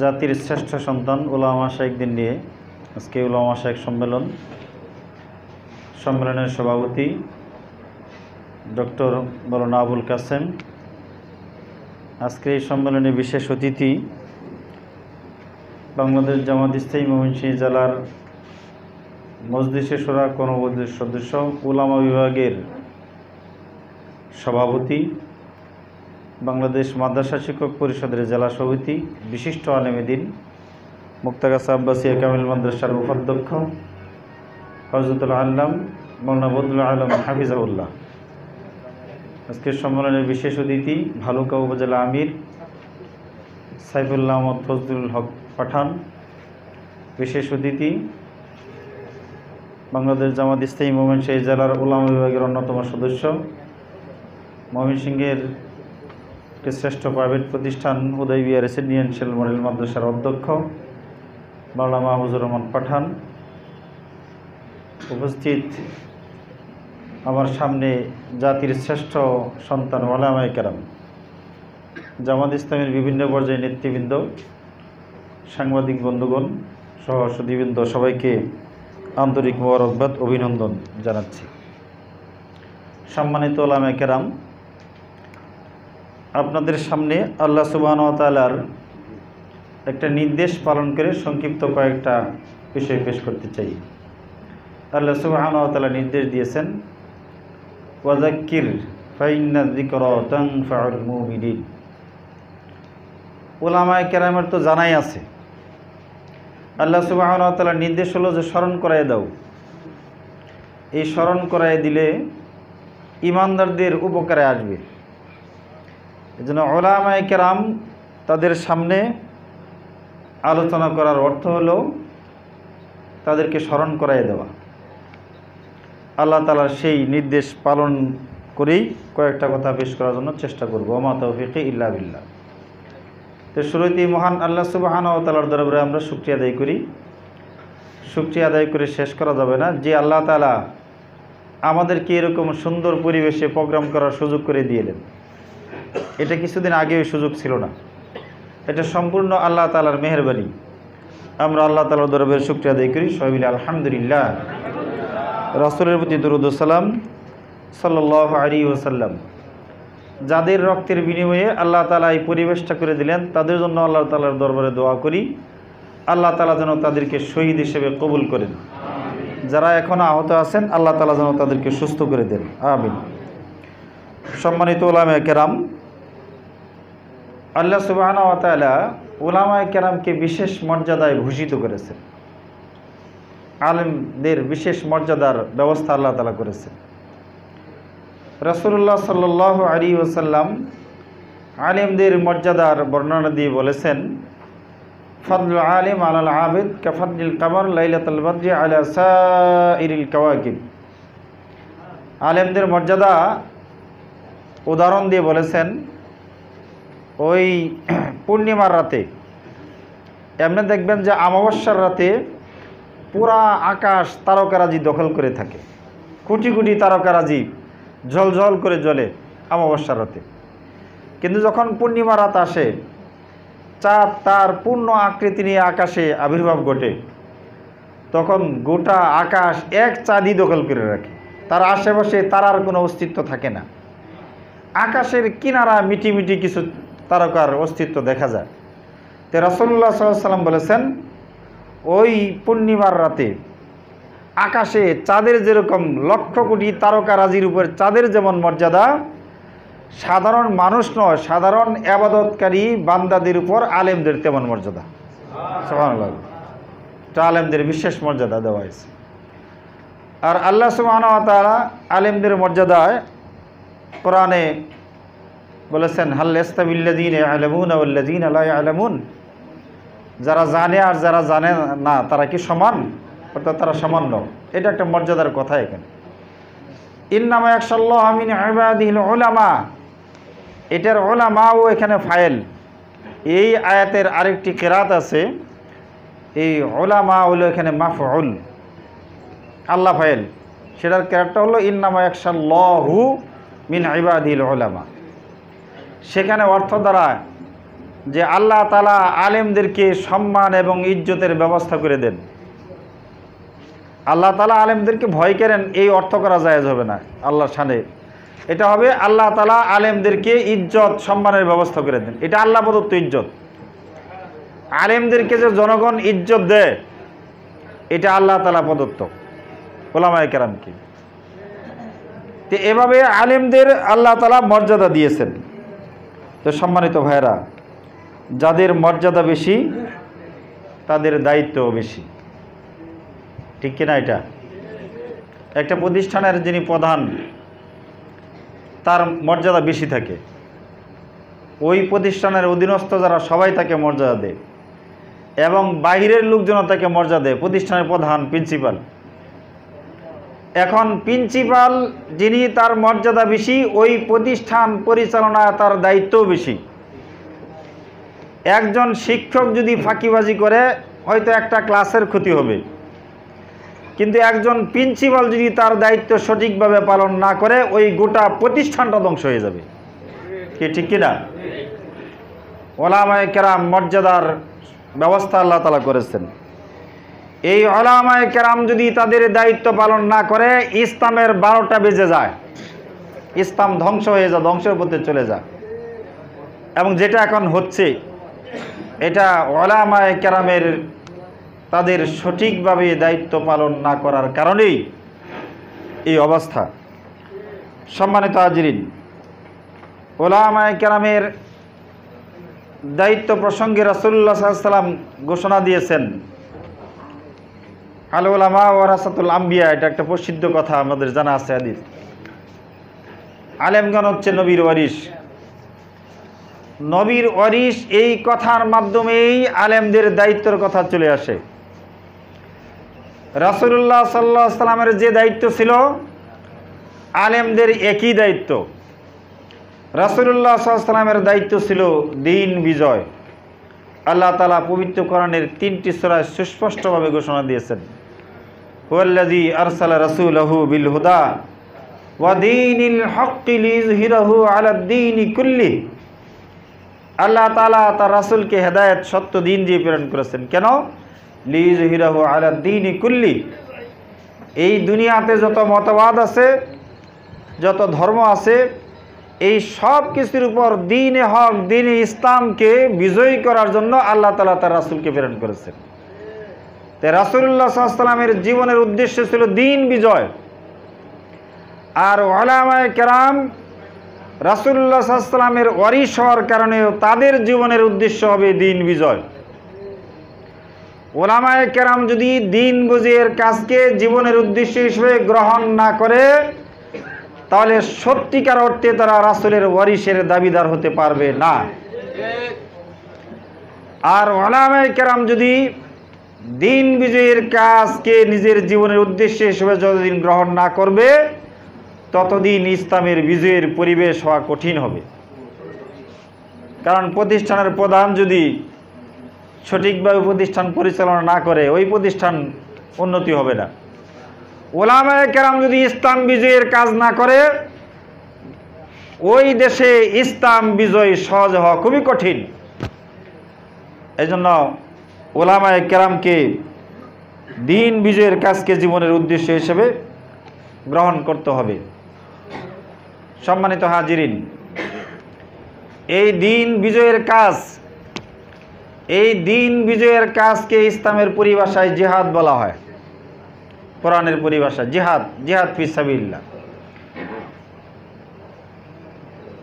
জাতির শ্রেষ্ঠ সন্তান উলামা শাইখদের নিয়ে আজকে উলামা শাইখ সম্মেলনের সভাপতি ডক্টর মৌলানা আবুল কাসেম। আজকে এই সম্মেলনে বিশেষ অতিথি বাংলাদেশ জামাত ইসলামী ময়মনসিংহ জেলার মজলিসে শূরা কর্মবোর্ডের সদস্য, উলামা বিভাগের সভাপতি, বাংলাদেশ মাদ্রাসা শিক্ষক পরিষদের জেলা সভাপতি, বিশিষ্ট আলেম দ্বীন মুক্তাগাছা আব্বাসিয়া কামিল মাদ্রাসার উপাধ্যক্ষ হযরতুল আল্লাম মৌলানা বদরুল আলম হাফিজাহুল্লাহ। আজকের সম্মেলনের বিশেষ অতিথি ভালুকা উপজেলা আমির সাইফুল্লাহ আহমদ ফজলুল হক পাঠান। বিশেষ অতিথি বাংলাদেশ জামাত ইসলামী ময়মনসিংহ জেলার উলামা বিভাগের অন্যতম সদস্য, ময়মনসিংহের একটি শ্রেষ্ঠ প্রাইভেট প্রতিষ্ঠান হুদাইবিয়া রেসিডেন্সিয়াল মডেল মাদ্রাসার অধ্যক্ষ মাওলানা মাহফুজুর রহমান পাঠান। উপস্থিত আমার সামনে জাতির শ্রেষ্ঠ সন্তান উলামায়ে কেরাম, জামাত ইসলামের বিভিন্ন পর্যায়ে নেতৃবৃন্দ, সাংবাদিক বন্ধুগণ সহ সুধীবৃন্দ, সবাইকে আন্তরিক মোবারকবাদ অভিনন্দন জানাচ্ছি। সম্মানিত উলামায়ে কেরাম, আপনাদের সামনে আল্লাহ সুবহানাহু ওয়া তাআলার একটা নির্দেশ পালন করে সংক্ষিপ্ত কয়েকটা বিষয় পেশ করতে চাই। আল্লাহ সুবহানাহু ওয়া তাআলা নির্দেশ দিয়েছেন, ওয়াযাক্কির ফাইন্না যিকরা তানফাউল মুমিনিন। উলামায়ে কেরামের তো জানাই আছে, আল্লাহ সুবহানাহু ওয়া তাআলার নির্দেশ হলো যে স্মরণ করাই দাও। এই স্মরণ করাই দিলে ঈমানদারদের উপকারে আসবে। এজন্য উলামায়ে কেরাম তাদের সামনে আলোচনা করার অর্থ হলো তাদেরকে স্মরণ করাই দেওয়া। আল্লাহ তাআলার সেই নির্দেশ পালন করেই কয়েকটা কথা পেশ করার জন্য চেষ্টা করব। ওয়া মা তাওফীকি ইল্লা বিল্লাহ। তো শুরুতেই মহান আল্লাহ সুবহানাহু ওয়া তাআলার দরবারে আমরা শুকরিয়া আদায় করি। শুকরিয়া আদায় করে শেষ করা যাবে না, যে আল্লাহ তাআলা আমাদেরকে এরকম সুন্দর পরিবেশে প্রোগ্রাম করার সুযোগ করে দিয়েলেন। এটা কিছুদিন আগে ওই সুযোগ ছিল না, এটা সম্পূর্ণ আল্লাহ তাআলার মেহেরবানি। আমরা আল্লাহ তাআলার দরবারে শুকরিয়া আদায় করি, সবাই মিলে আলহামদুলিল্লাহ। রাসূলের প্রতি দরুদ ও সালাম সাল্লাল্লাহু আলাইহি ওয়াসাল্লাম। যাদের রক্তের বিনিময়ে আল্লাহ তাআলা এই পরিবেশটা করে দিলেন, তাদের জন্য আল্লাহ তাআলার দরবারে দোয়া করি, আল্লাহ তাআলা যেন তাদেরকে শহীদ হিসেবে কবুল করেন। যারা এখনও আহত আছেন, আল্লাহ তাআলা যেন তাদেরকে সুস্থ করে দেন, আমিন। সম্মানিত উলামায়ে কেরাম, আল্লাহ সুবহানাহু ওয়া তাআলা উলামায়ে কেরামকে বিশেষ মর্যাদায় ভূষিত করেছেন। আলেমদের বিশেষ মর্যাদার ব্যবস্থা আল্লাহ তাআলা করেছেন। রাসূলুল্লাহ সাল্লাল্লাহু আলাইহি ওয়াসাল্লাম আলেমদের মর্যাদার বর্ণনা দিয়ে বলেছেন, ফাদলুল আলিম আলাল আবিদ কাফাদলিল কামার লাইলাতুল বদরি আলা সাইরিল কাওয়াকিব। আলেমদের মর্যাদা উদাহরণ দিয়ে বলেছেন, ওই পূর্ণিমার রাতে এমনি দেখবেন যে অমাবস্যার রাতে পুরা আকাশ তারকারাজি দখল করে থাকে, কোটি কোটি তারকারাজি ঝলঝল করে জ্বলে অমাবস্যার রাতে। কিন্তু যখন পূর্ণিমা রাত আসে, চাঁদ তার পূর্ণ আকৃতি নিয়ে আকাশে আবির্ভাব ঘটে, তখন গোটা আকাশ এক চাঁদই দখল করে রাখে, তার আশেপাশে তারার কোনো অস্তিত্ব থাকে না। আকাশের কিনারা মিটি মিটি কিছু তারকার অস্তিত্ব দেখা যায়। তো রাসূলুল্লাহ সাল্লাল্লাহু আলাইহি ওয়াসাল্লাম বলেছেন, ওই পূর্ণিমার রাতে আকাশে চাঁদের যেরকম লক্ষ কোটি তারকারাজির উপর চাঁদের যেমন মর্যাদা, সাধারণ মানুষ নয়, সাধারণ ইবাদতকারী বান্দাদের উপর আলেমদের তেমন মর্যাদা। সুবহানাল্লাহ। এটা আলেমদের বিশেষ মর্যাদা দেওয়া হয়েছে। আর আল্লাহ সুবহানাহু ওয়া তাআলা আলেমদের মর্যাদায় কোরআনে বলেছেন, হাল ইস্তাবিল্লাযীনা ইয়ালামুনা ওয়াল্লাযীনা লা ইয়ালামুন। যারা জানে আর যারা জানে না তারা কি সমান? অর্থাৎ তারা সামান্য। এটা একটা মর্যাদার কথা এখানে। ইন্নামা ইয়াখশাল্লাহা মিন ইবাদিহিল উলামা, এটার উলামাও এখানে ফাইল। এই আয়াতের আরেকটি কিরাত আছে, এই উলামা হলো এখানে মাফউল, আল্লাহ ফাইল, সেটার কিরাতটা হলো ইন্নামা ইয়াখশাল্লাহু মিন ইবাদিহিল উলামা। সেখানে অর্থ দ্বারা যে আল্লাহ তাআলা আলেমদেরকে সম্মান এবং ইজ্জতের ব্যবস্থা করে দেন। আল্লাহ তাআলা আলেমদেরকে ভয় করেন এই অর্থ করা জায়েজ হবে না আল্লাহর শানে। এটা হবে আল্লাহ তাআলা আলেমদেরকে ইজ্জত সম্মানের ব্যবস্থা করে দেন, এটা আল্লাহ প্রদত্ত ইজ্জত। আলেমদেরকে যে জনগণ ইজ্জত দেয় এটা আল্লাহ তাআলা প্রদত্ত উলামায়ে কেরামকে। তো এভাবে আলেমদের আল্লাহ তাআলা মর্যাদা দিয়েছেন। তো সম্মানিত ভাইরা, যাদের মর্যাদা বেশি তাদের দায়িত্বও বেশি, ঠিক কিনা? এটা একটা প্রতিষ্ঠানের যিনি প্রধান তার মর্যাদা বেশি থাকে, ওই প্রতিষ্ঠানের অধীনস্থ যারা সবাই তাকে মর্যাদা দেয় এবং বাইরের লোকজন তাকে মর্যাদা দেয়। প্রতিষ্ঠানের প্রধান প্রিন্সিপাল, এখন প্রিন্সিপাল যিনি তার মর্যাদা বেশি, ওই প্রতিষ্ঠান পরিচালনা তার দায়িত্বও বেশি। একজন শিক্ষক যদি ফাঁকিবাজি করে হয়তো একটা ক্লাসের ক্ষতি হবে, কিন্তু একজন প্রিন্সিপাল যদি তার দায়িত্ব সঠিকভাবে পালন না করে ওই গোটা প্রতিষ্ঠানটা ধ্বংস হয়ে যাবে, কি ঠিক কিনা? উলামায়ে কেরাম মর্যাদার ব্যবস্থা আল্লাহ তাআলা করেছেন। এই উলামায়ে কেরাম যদি তাদের দায়িত্ব পালন না করে ইসলামের 12টা বেজে যায়, ইসলাম ধ্বংস হয়ে যায়, ধ্বংসের পথে চলে যায়। এবং যেটা এখন হচ্ছে এটা উলামায়ে কেরামের তাদের সঠিকভাবে দায়িত্ব পালন না করার কারণেই এই অবস্থা। সম্মানিত হাজিরিন, উলামায়ে কেরামের দায়িত্ব প্রসঙ্গে রাসূলুল্লাহ সাল্লাল্লাহু আলাইহি ওয়াসাল্লাম ঘোষণা দিয়েছেন, আল উলামা ওয়ারাসাতুল আম্বিয়া, এটা একটা প্রসিদ্ধ কথা, আমাদের জানা আছে হাদিস। আলেমগণ হচ্ছে নবীর ওয়ারিস। নবীর ওয়ারিস এই কথার মাধ্যমেই আলেমদের দায়িত্বের কথা চলে আসে। রাসূলুল্লাহ সাল্লাল্লাহু আলাইহি ওয়াসাল্লামের যে দায়িত্ব ছিল আলেমদের একই দায়িত্ব। রাসূলুল্লাহ সাল্লাল্লাহু আলাইহি ওয়াসাল্লামের দায়িত্ব ছিল দ্বীন বিজয়। আল্লাহ তাআলা পবিত্র কোরআনের 3টি সূরায় সুস্পষ্টভাবে ঘোষণা দিয়েছেন, হুয়াল্লাযী আরসালা রাসূলাহু বিল হুদা ওয়া দীনিল হক্কি লিইযহিরাহু আলাদ দীনি কুল্লিহি। আল্লাহ তাআলা তার রাসূলকে হেদায়েত সত্য দিন দিয়ে প্রেরণ করেছেন। কেন? লিইযহিরাহু আলাদ দীনি কুল্লিহি। এই দুনিয়াতে যত মতবাদ আছে, যত ধর্ম আছে, এই সব কিছুর উপর দ্বীনে হক, দ্বীনে ইসলামকে বিজয়ী করার জন্য আল্লাহ তাআলা তার রাসূলকে প্রেরণ করেছেন। তাই রাসূলুল্লাহ সাল্লাল্লাহু আলাইহি ওয়াসাল্লামের জীবনের উদ্দেশ্য ছিল দ্বীন বিজয়। আর উলামায়ে কেরাম রাসূলুল্লাহ সাল্লাল্লাহু আলাইহি ওয়াসাল্লামের ওয়ারিস হওয়ার কারণেও তাদের জীবনের উদ্দেশ্য হবে দ্বীন বিজয়। উলামায়ে কেরাম যদি দ্বীন বিজয়ের কাজকে জীবনের উদ্দেশ্য হিসেবে গ্রহণ না করে তাহলে সত্যিকার অর্থে তারা রাসূলের ওয়ারিসের দাবিদার হতে পারবে না। আর উলামায়ে কেরাম যদি দ্বীন বিজয়ের কাজকে নিজের জীবনের উদ্দেশ্য হিসেবে যতদিন গ্রহণ না করবে ততদিন ইসলামের বিজয়ের পরিবেশ হওয়া কঠিন হবে। কারণ প্রতিষ্ঠানের প্রধান যদি সঠিকভাবে প্রতিষ্ঠান পরিচালনা না করে ওই প্রতিষ্ঠান উন্নতি হবে না। উলামায়ে কেরাম যদি ইসলাম বিজয়ের কাজ না করে ওই দেশে ইসলাম বিজয় সহজ হওয়া খুবই কঠিন। এই জন্য উলামায়ে কেরামকে দ্বীন বিজয়ের কাজকে জীবনের উদ্দেশ্য হিসেবে গ্রহণ করতে হবে। সম্মানিত হাজিরিন, এই দ্বীন বিজয়ের কাজ, এই দ্বীন বিজয়ের কাজকে ইসলামের পরিভাষায় জিহাদ বলা হয়। কোরআনের পরিভাষা জিহাদ, জিহাদ ফি সাবিলিল্লাহ।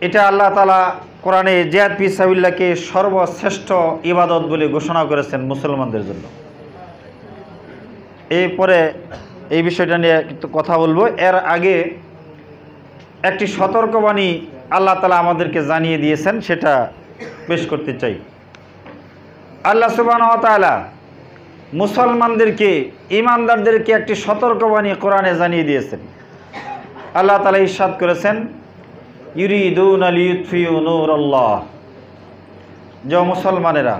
এটা আল্লাহ তাআলা কোরআনে জিহাদ ফি সাবিলিল্লাহকে সর্বশ্রেষ্ঠ ইবাদত বলে ঘোষণা করেছেন মুসলমানদের জন্য। এরপরে এই বিষয়টা নিয়ে একটু কথা বলবো। এর আগে একটি সতর্কবাণী আল্লাহ তাআলা আমাদেরকে জানিয়ে দিয়েছেন, সেটা পেশ করতে চাই। আল্লাহ সুবহানাহু ওয়া তাআলা মুসলমানদেরকে, ঈমানদারদেরকে একটি সতর্কবাণী কোরআনে জানিয়ে দিয়েছেন। আল্লাহ তাআলা ইরশাদ করেছেন, ইউরিদুনা লিইউতফিউ নূরাল্লাহ। যে মুসলমানেরা,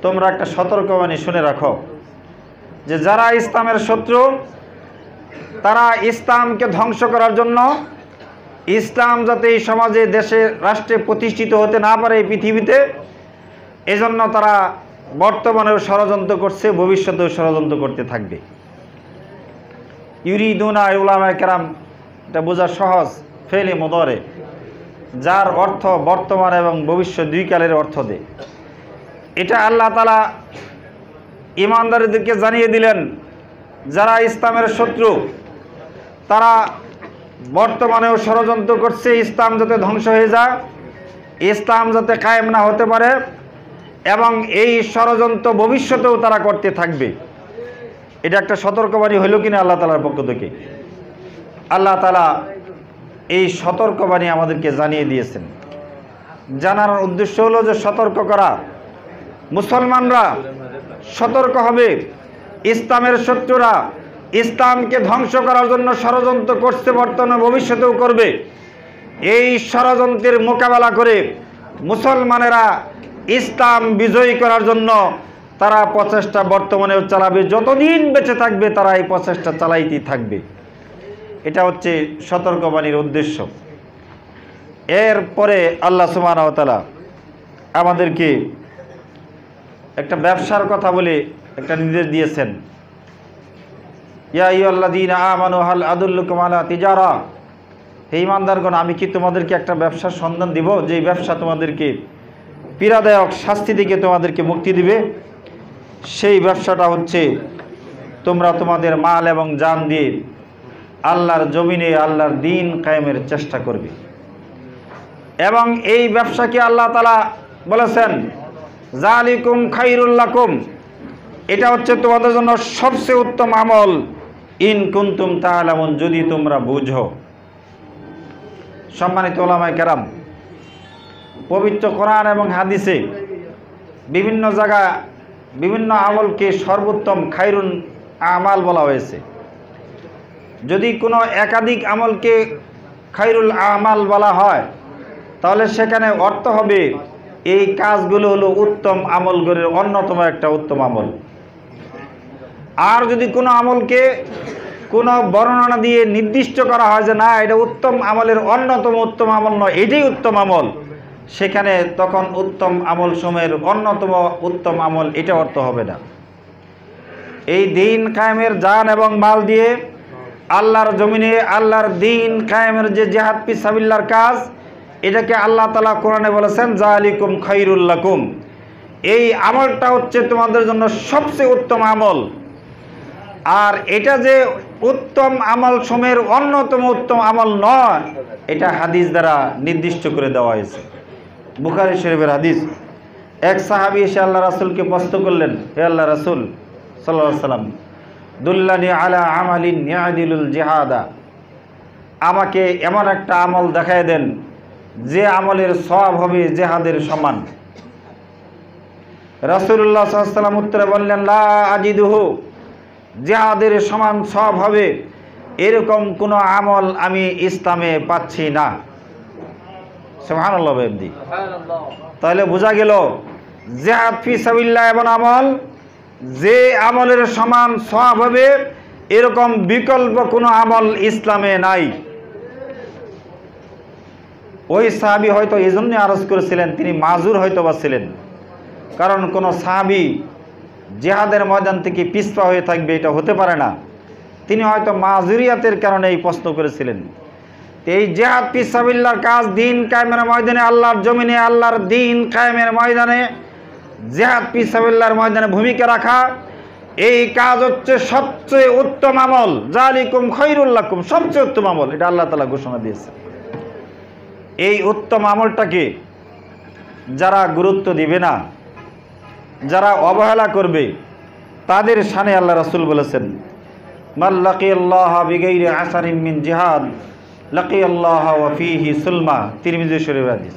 তোমরা একটা সতর্কবাণী শুনে রাখো যে যারা ইসলামের শত্রু, তারা ইসলামকে ধ্বংস করার জন্য, ইসলাম যাতে এই সমাজে, দেশে, রাষ্ট্রে প্রতিষ্ঠিত হতে না পারে এই পৃথিবীতে, এজন্য তারা বর্তমানেও ষড়যন্ত্র করছে, ভবিষ্যতেও ষড়যন্ত্র করতে থাকবে। ইউরিদুনা উলামায়ে কেরাম, এটা বোঝা সহজ, ফেলে মুদারে, যার অর্থ বর্তমান এবং ভবিষ্যৎ দুই কালের অর্থ দেয়। এটা আল্লাহ তাআলা ঈমানদারদেরকে জানিয়ে দিলেন, যারা ইসলামের শত্রু তারা বর্তমানেও ষড়যন্ত্র করছে ইসলাম যাতে ধ্বংস হয়ে যায়, ইসলাম যাতে কায়েম না হতে পারে, এবং এই ষড়যন্ত্র ভবিষ্যতেও তারা করতে থাকবে। এটা একটা সতর্কবাণী হইল কিনা আল্লাহ তাআলার পক্ষ থেকে? আল্লাহ তাআলা এই সতর্কবাণী আমাদেরকে জানিয়ে দিয়েছেন। জানার উদ্দেশ্য হলো যে সতর্ক করা, মুসলমানরা সতর্ক হবে। ইসলামের শত্রুরা ইসলামকে ধ্বংস করার জন্য ষড়যন্ত্র করছে, বর্তমানে ভবিষ্যতেও করবে। এই ষড়যন্ত্রের মোকাবেলা করে মুসলমানেরা ইসলাম বিজয়ী করার জন্য তারা প্রচেষ্টা বর্তমানেও চালাবে, যতদিন বেঁচে থাকবে তারা এই প্রচেষ্টা চালাইতেই থাকবে। এটা হচ্ছে সতর্কবাণীর উদ্দেশ্য। এরপরে আল্লাহ সুবহানাহু ওয়া তাআলা আমাদেরকে একটা ব্যবসার কথা বলে একটা নির্দেশ দিয়েছেন। ইয়া আইয়ুহাল্লাযীনা আমানু হাল আদুল্লুকুম আলা তিজারা, হে ঈমানদারগণ, আমি কি তোমাদেরকে একটা ব্যবসার সন্ধান দিব যে ব্যবসা তোমাদেরকে পীড়াদায়ক শাস্তি থেকে তোমাদেরকে মুক্তি দিবে? সেই ব্যবসাটা হচ্ছে তোমরা তোমাদের মাল এবং জান দিয়ে আল্লাহর জমিনে আল্লাহর দ্বীন কায়েমের চেষ্টা করবে। এবং এই ব্যবসাকে আল্লাহ তাআলা বলেছেন যালিকুম খায়রুল লাকুম, এটা হচ্ছে তোমাদের জন্য সবচেয়ে উত্তম আমল, ইন কুনতুম তা'লামুন, যদি তোমরা বুঝো। সম্মানিত উলামায়ে কেরাম, পবিত্র কোরআন এবং হাদিসে বিভিন্ন জায়গায় বিভিন্ন আমলকে সর্বোত্তম খায়রুন আমাল বলা হয়েছে। যদি কোনো একাধিক আমলকে খায়রুল আমাল বলা হয় তাহলে সেখানে অর্থ হবে এই কাজগুলো হলো উত্তম আমলগুলোর অন্যতম একটা উত্তম আমল। আর যদি কোনো আমলকে কোনো বর্ণনা দিয়ে নির্দিষ্ট করা হয় যে না এটা উত্তম আমলের অন্যতম উত্তম আমল নয়, এটাই উত্তম আমল, সেখানে তখন উত্তম আমল সমূহের অন্যতম উত্তম আমল এটা অর্থ হবে না। এই দ্বীন কায়েমের জান এবং মাল দিয়ে আল্লাহর জমিনে আল্লাহর দ্বীন কায়েমের যে জিহাদ ফি সাবিলিল্লাহর কাজ, এটাকে আল্লাহ তাআলা কোরআনে বলেছেন যালিকুম খায়রুল লাকুম, এই আমলটা হচ্ছে তোমাদের জন্য সবচেয়ে উত্তম আমল। আর এটা যে উত্তম আমল সমূহের অন্যতম উত্তম আমল নয়, এটা হাদিস দ্বারা নির্দিষ্ট করে দেওয়া হয়েছে। বুখারী শরীফের হাদিস, এক সাহাবী এসে আল্লাহ রাসূলকে প্রশ্ন করলেন, হে আল্লাহ রাসূল সাল্লাল্লাহু আলাইহি ওয়াসাল্লাম, দুল্লানি আলা আমালিন ইয়াদিলুল জিহাদা, আমাকে এমন একটা আমল দেখায় দেন যে আমলের সওয়াব হবে জিহাদের সমান। রাসূলুল্লাহ সাল্লাল্লাহু আলাইহি ওয়াসাল্লাম উত্তরে বললেন, লা আজিদুহু, জিহাদের সমান সওয়াব হবে এরকম কোনো আমল আমি ইসলামে পাচ্ছি না। সুবহানাল্লাহ বেদি। তাহলে বোঝা গেল জিহাদ ফি সাবিলিল্লাহ এমন আমল যে আমলের সমান সওয়াব হবে এরকম বিকল্প কোনো আমল ইসলামে নাই। ওই সাহাবী হয়তো এই জন্য আরজ করেছিলেন, তিনি মাজুর হয়তো বা ছিলেন, কারণ কোনো সাহাবী জিহাদের ময়দান থেকে পিছপা হয়ে থাকবে এটা হতে পারে না। তিনি হয়তো মাজুরিয়াতের কারণে এই প্রশ্ন করেছিলেন। এই জিহাদ ফি সাবিলিল্লাহর কাজ, দ্বীন কায়েমের ময়দানে আল্লাহর জমিনে আল্লাহর দ্বীন কায়েমের ময়দানে জিহাদ ফি সাবিলিল্লাহর ময়দানে ভূমিকা রাখা, এই কাজ হচ্ছে সবচেয়ে উত্তম আমল। যালিকুম খায়রুল লাকুম, সবচেয়ে উত্তম আমল, এটা আল্লাহ তাআলা ঘোষণা দিয়েছে। এই উত্তম আমলটাকে যারা গুরুত্ব দিবে না, যারা অবহেলা করবে, তাদের শানে আল্লাহ রাসূল বলেছেন, মান লাকিয়াল্লাহা বিগাইরি আসারিন মিন জিহাদ লাকিয়াল্লাহা ওয়া ফীহি সুলমা, তিরমিজি শরীফের হাদিস।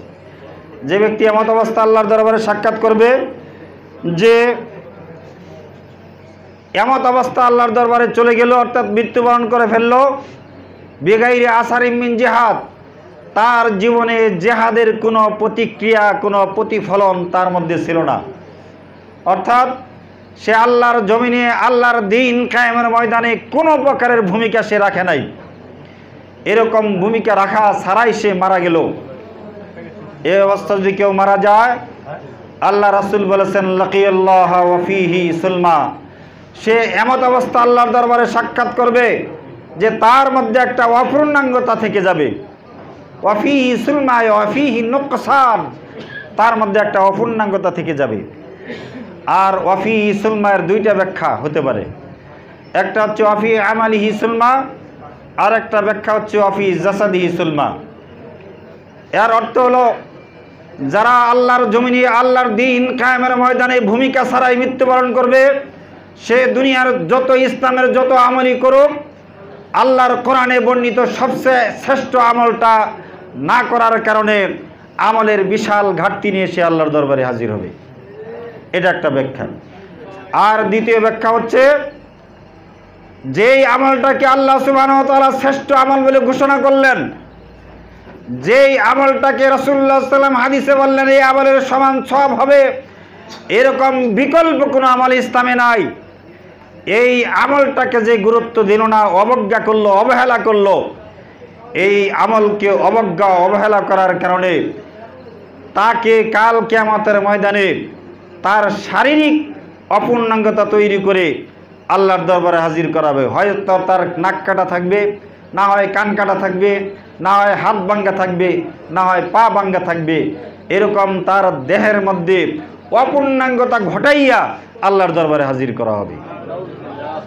যে ব্যক্তি এমত অবস্থা আল্লাহর দরবারে সাক্ষাৎ করবে, যে এমত অবস্থা আল্লাহর দরবারে চলে গেল, অর্থাৎ মৃত্যুবরণ করে ফেলল, বিগাইরি আসারিন মিন জিহাদ, তার জীবনে জেহাদের কোনো প্রতিক্রিয়া, কোনো প্রতিফলন তার মধ্যে ছিল না। অর্থাৎ সে আল্লাহর জমিনে আল্লাহর দ্বীন কায়েমের ময়দানে কোনো প্রকারের ভূমিকা সে রাখে নাই। এরকম ভূমিকা রাখা ছাড়াই সে মারা গেল। এই অবস্থা যদি কেউ মারা যায় আল্লাহ রাসূল বলেছেন লাকিয়াল্লাহ ওয়া ফীহি সুলমা, সে এমত অবস্থা আল্লাহর দরবারে সাক্ষাৎ করবে যে তার মধ্যে একটা অপূর্ণাঙ্গতা থেকে যাবে। ওয়া ফীহি সুলমা ওয়া ফীহি নুকসান, তার মধ্যে একটা অপূর্ণাঙ্গতা থেকে যাবে। আর ওয়া ফীহি সুলমা এর দুইটা ব্যাখ্যা হতে পারে, একটা হচ্ছে ওয়া ফী আমালিহি সুলমা, আর একটা ব্যাখ্যা হচ্ছে ওয়া ফী জাসাদিহি সুলমা। এর অর্থ হলো যারা আল্লাহর জমিনে আল্লাহর দিন কায়েমের ময়দানে ভূমিকা ছাড়াই মৃত্যুবরণ করবে, সে দুনিয়ার যত ইসলামের যত আমলই করুক, আল্লাহর কোরআনে বর্ণিত সবচেয়ে শ্রেষ্ঠ আমলটা না করার কারণে আমলের বিশাল ঘাটতি নিয়ে সে আল্লাহর দরবারে হাজির হবে। এটা একটা ব্যাখ্যা। আর দ্বিতীয় ব্যাখ্যা হচ্ছে যেই আমলটাকে আল্লাহ সুবহানাহু ওয়া তাআলা শ্রেষ্ঠ আমল বলে ঘোষণা করলেন, যেই আমলটাকে রাসূলুল্লাহ সাল্লাল্লাহু আলাইহি ওয়াসাল্লাম হাদিসে বললেন এই আমলের সমান সওয়াব হবে, এরকম বিকল্প কোনো আমল ইসলামে নাই, এই আমলটাকে যে গুরুত্ব দিল না, অবজ্ঞা করলো, অবহেলা করলো, এই আমলকে অবজ্ঞা অবহেলা করার কারণে তাকে কাল কিয়ামতের ময়দানে তার শারীরিক অপূর্ণাঙ্গতা তৈরি করে আল্লাহর দরবারে হাজির করাবে। হয়তো তার নাক কাটা থাকবে, না হয় কান কাটা থাকবে, না হয় হাত ভাঙ্গা থাকবে, না হয় পা ভাঙ্গা থাকবে, এরকম তার দেহের মধ্যে অপূর্ণাঙ্গতা ঘটাইয়া আল্লাহর দরবারে হাজির করা হবে।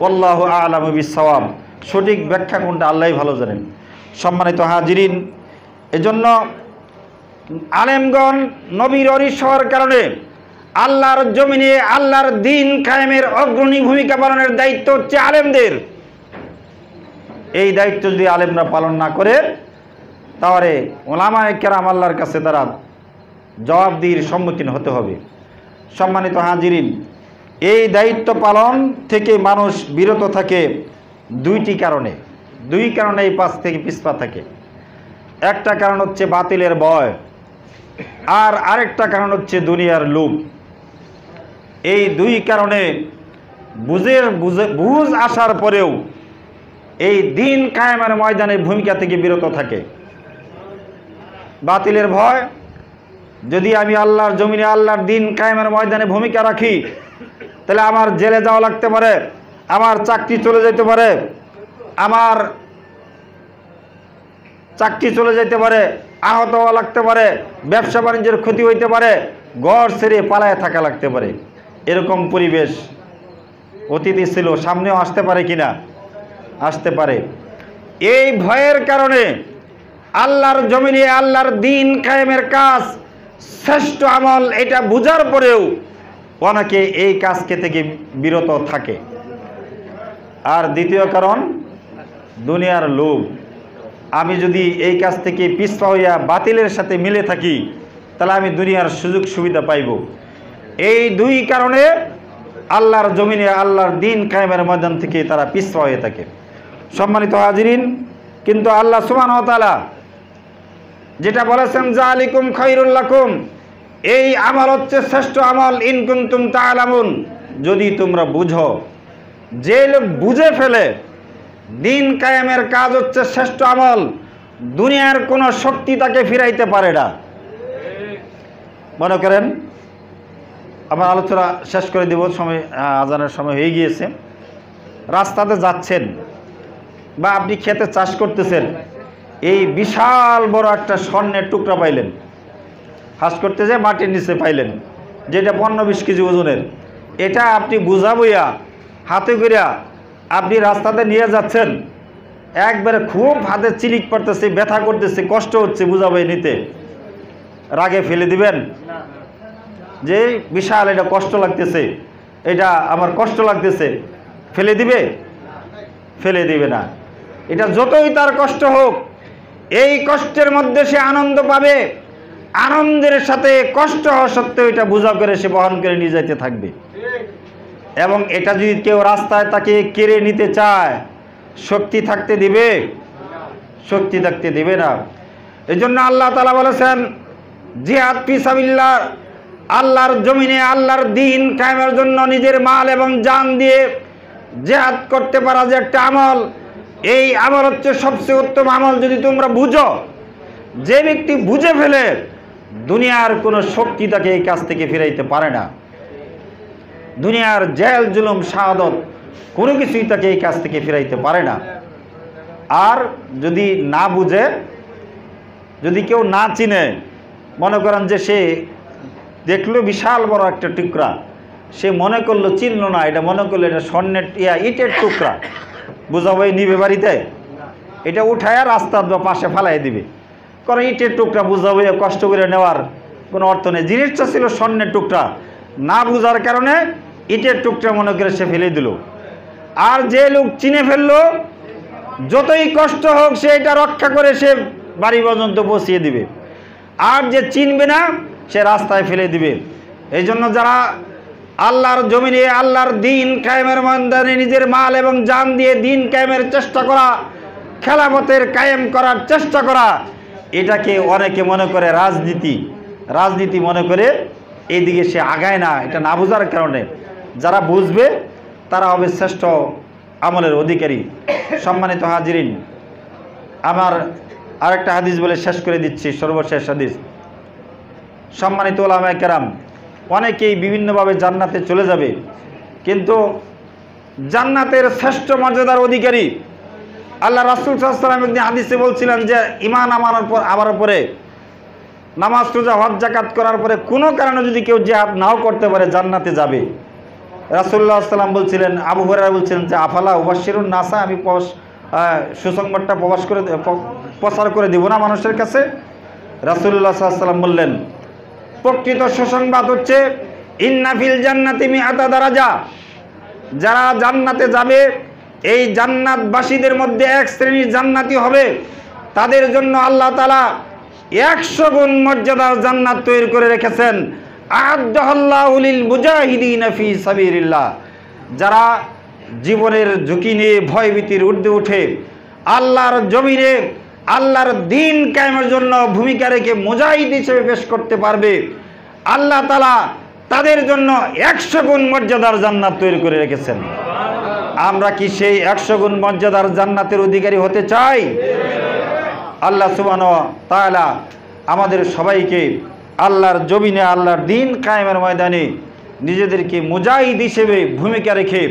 আল্লাহু আ'লামু বিস-সাওয়াব, সঠিক ব্যাখ্যা কোনটা আল্লাহই ভালো জানেন। সম্মানিত হাজিরিন, এজন্য আলেমগণ নবীর ওরস হওয়ার কারণে আল্লাহর জমিনে আল্লাহর দিন কায়েমের অগ্রণী ভূমিকা পালনের দায়িত্ব হচ্ছে আলেমদের। এই দায়িত্ব যদি আলেমরা পালন না করে তাহলে উলামায়ে কেরাম আল্লাহর কাছে তারা জবাবদিহির সম্মুখীন হতে হবে। সম্মানিত হাজিরিন, এই দায়িত্ব পালন থেকে মানুষ বিরত থাকে দুই কারণে এই পাশ থেকে পিছপা থাকে। একটা কারণ হচ্ছে বাতিলের ভয়, আর আরেকটা কারণ হচ্ছে দুনিয়ার লোভ। এই দুই কারণে বুঝ আসার পরেও এই দিন কায়েমের ময়দানে ভূমিকা থেকে বিরত থাকে। বাতিলের ভয়, যদি আমি আল্লাহর জমিনে আল্লাহর দিন কায়েমের ময়দানে ভূমিকা রাখি তাহলে আমার জেলে যাওয়া লাগতে পারে, আমার চাকরি চলে যেতে পারে, আমার চাকরি চলে যেতে পারে, আহত হওয়া লাগতে পারে, ব্যবসা বাণিজ্যের ক্ষতি হইতে পারে, ঘর ছেড়ে পালায় থাকা লাগতে পারে। এরকম পরিবেশ অতীতে ছিল, সামনেও আসতে পারে কিনা? আসতে পারে। এই ভয়ের কারণে আল্লাহর জমিনে আল্লাহর দিন কায়েমের কাজ শ্রেষ্ঠ আমল এটা বুঝার পরেও অনেকে এই কাজকে থেকে বিরত থাকে। আর দ্বিতীয় কারণ দুনিয়ার লোভ। আমি যদি এই কাজ থেকে পিছপা হইয়া বাতিলের সাথে মিলে থাকি তাহলে আমি দুনিয়ার সুযোগ সুবিধা পাইব। এই দুই কারণে আল্লাহর জমিনে আল্লাহর দিন কায়েমের ময়দান থেকে তারা পিছপা হয়ে থাকে। সম্মানিত হাজিরিন, কিন্তু আল্লাহ সুবহানাহু ওয়া তাআলা যেটা বলেছেন যালিকুম খায়রুল লাকুম, এই আমল হচ্ছে শ্রেষ্ঠ আমল, ইন কুনতুম তা'লামুন, যদি তোমরা বুঝো। যে লোক বুঝে ফেলে দিন কায়েমের কাজ হচ্ছে শ্রেষ্ঠ আমল, দুনিয়ার কোনো শক্তি তাকে ফিরাইতে পারে না। মনে করেন, আমার আলোচনা শেষ করে দেব, সময় আজানের সময় হয়ে গিয়েছে। রাস্তাতে যাচ্ছেন বা আপনি খেতে চাষ করতেছেন, এই বিশাল বড় একটা স্বর্ণের টুকরা পাইলেন, হাঁস করতে যে মাটির নিচে পাইলেন, যেটা 15-20 কেজি ওজনের। এটা আপনি বুঝাবইয়া হাতে করিয়া আপনি রাস্তাতে নিয়ে যাচ্ছেন, একবারে খুব হাতে চিলিক পড়তেছে, ব্যথা করতেছে, কষ্ট হচ্ছে বুঝাবই নিতে, রাগে ফেলে দিবেন যে বিশাল এটা কষ্ট লাগতেছে, এটা আমার কষ্ট লাগতেছে, ফেলে দিবে? ফেলে দিবে না। এটা যতই তার কষ্ট হোক, এই কষ্টের মধ্যে সে আনন্দ পাবে, আনন্দের সাথে কষ্ট হওয়া সত্ত্বেও এটা বোঝা করে সে বহন করে নিয়ে যেতে থাকবে। এবং এটা যদি কেউ রাস্তায় তাকে কেড়ে নিতে চায়, শক্তি থাকতে দিবে? শক্তি থাকতে দিবে না। এই জন্য আল্লাহ তাআলা বলেছেন জিহাদ ফি সাবিলিল্লাহ, আল্লাহর জমিনে আল্লাহর দিন কায়েমের জন্য নিজের মাল এবং জান দিয়ে জিহাদ করতে পারা যে একটা আমল, এই আমল হচ্ছে সবচেয়ে উত্তম আমল যদি তোমরা বুঝো। যে ব্যক্তি বুঝে ফেলে দুনিয়ার কোনো শক্তি তাকে এই কাজ থেকে ফিরাইতে পারে না। দুনিয়ার জেল জুলুম শাহাদত কোনো কিছুই তাকে এই কাজ থেকে ফিরাইতে পারে না। আর যদি না বুঝে, যদি কেউ না চিনে, মনে করেন যে সে দেখলো বিশাল বড় একটা টুকরা, সে মনে করলো চিনল না, এটা মনে করলো এটা স্বর্ণের ইটের টুকরা, বুঝাবই নিবে বাড়িতে, এটা উঠায় রাস্তার বা পাশে ফালাই দিবে, কারণ ইটের টুকরা বুঝাবই কষ্ট করে নেওয়ার কোনো অর্থ নেই। জিনিসটা ছিল স্বর্ণের টুকরা, না বুঝার কারণে ইটের টুকরা মনে করে সে ফেলে দিল। আর যে লোক চিনে ফেললো, যতই কষ্ট হোক সে এটা রক্ষা করে সে বাড়ি পর্যন্ত পৌঁছিয়ে দিবে। আর যে চিনবে না সে রাস্তায় ফেলে দিবে। এই জন্য যারা আল্লাহর জমিনে আল্লাহর দিন কায়েমের ময়দানে নিজের মাল এবং জান দিয়ে দিন কায়েমের চেষ্টা করা, খেলাফতের কায়েম করার চেষ্টা করা, এটাকে অনেকে মনে করে রাজনীতি মনে করে এইদিকে সে আগায় না, এটা না বোঝার কারণে। যারা বুঝবে তারা হবে শ্রেষ্ঠ আমলের অধিকারী। সম্মানিত হাজিরিন, আমার আরেকটা হাদিস বলে শেষ করে দিচ্ছি, সর্বশেষ হাদিস। সম্মানিত ওলামায়ে কেরাম, অনেকেই বিভিন্নভাবে জান্নাতে চলে যাবে, কিন্তু জান্নাতের শ্রেষ্ঠ মর্যাদার অধিকারী আল্লাহ রাসূল সাল্লাল্লাহু আলাইহি ওয়াসাল্লাম একদিন হাদিসে বলছিলেন যে ঈমান আমার পরে, নামাজ রোজা হজ যাকাত করার পরে কোনো কারণে যদি কেউ জিহাদ নাও করতে পারে জান্নাতে যাবে। রাসূলুল্লাহ সাল্লাল্লাহু আলাইহি ওয়াসাল্লাম বলছিলেন, আবু হুরায়রা বলছিলেন যে আফালা উবাশশিরুন নাসা, আমি সুসংবাদটা প্রচার করে দিব না মানুষের কাছে? রাসূলুল্লাহ সাল্লাল্লাহু আলাইহি ওয়াসাল্লাম বললেন, প্রকৃত সুসংবাদ হচ্ছে ইন্না ফিল জান্নাতি মিআতা দারাজা, যারা জান্নাতে যাবে এই জান্নাতবাসীদের মধ্যে এক শ্রেণীর জান্নাতি হবে, তাদের জন্য আল্লাহ তাআলা 100 গুণ মর্যাদার জান্নাত তৈরি করে রেখেছেন। আ'আদ্দাহুল্লাহু লিল মুজাহিদিনা ফি সাবিলিল্লাহ, যারা জীবনের ঝুঁকি নিয়ে ভয়ভীতির ঊর্ধ্বে উঠে আল্লাহর জমিনে আল্লাহর দ্বীন কায়েমের জন্য ভূমিকা রেখে মুজাহিদ হিসেবে পেশ করতে পারবে, আল্লাহ তাআলা তাদের জন্য 100 গুণ মর্যাদার জান্নাত তৈরি করে রেখেছেন। আমরা কি সেই 100 গুণ মর্যাদার জান্নাতের অধিকারী হতে চাই? আল্লাহ সুবহানাহু ওয়া তাআলা আমাদের সবাইকে আল্লাহর জমিনে আল্লাহর দ্বীন কায়েমের ময়দানে নিজেদেরকে মুজাহিদ হিসেবে ভূমিকা রেখে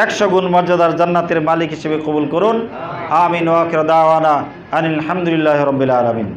100 গুণ মর্যাদার জান্নাতের মালিক হিসেবে কবুল করুন। আমিন ওয়া আখিরু দাওয়ানা আনিল হামদুলিল্লাহি রাব্বিল আলামিন।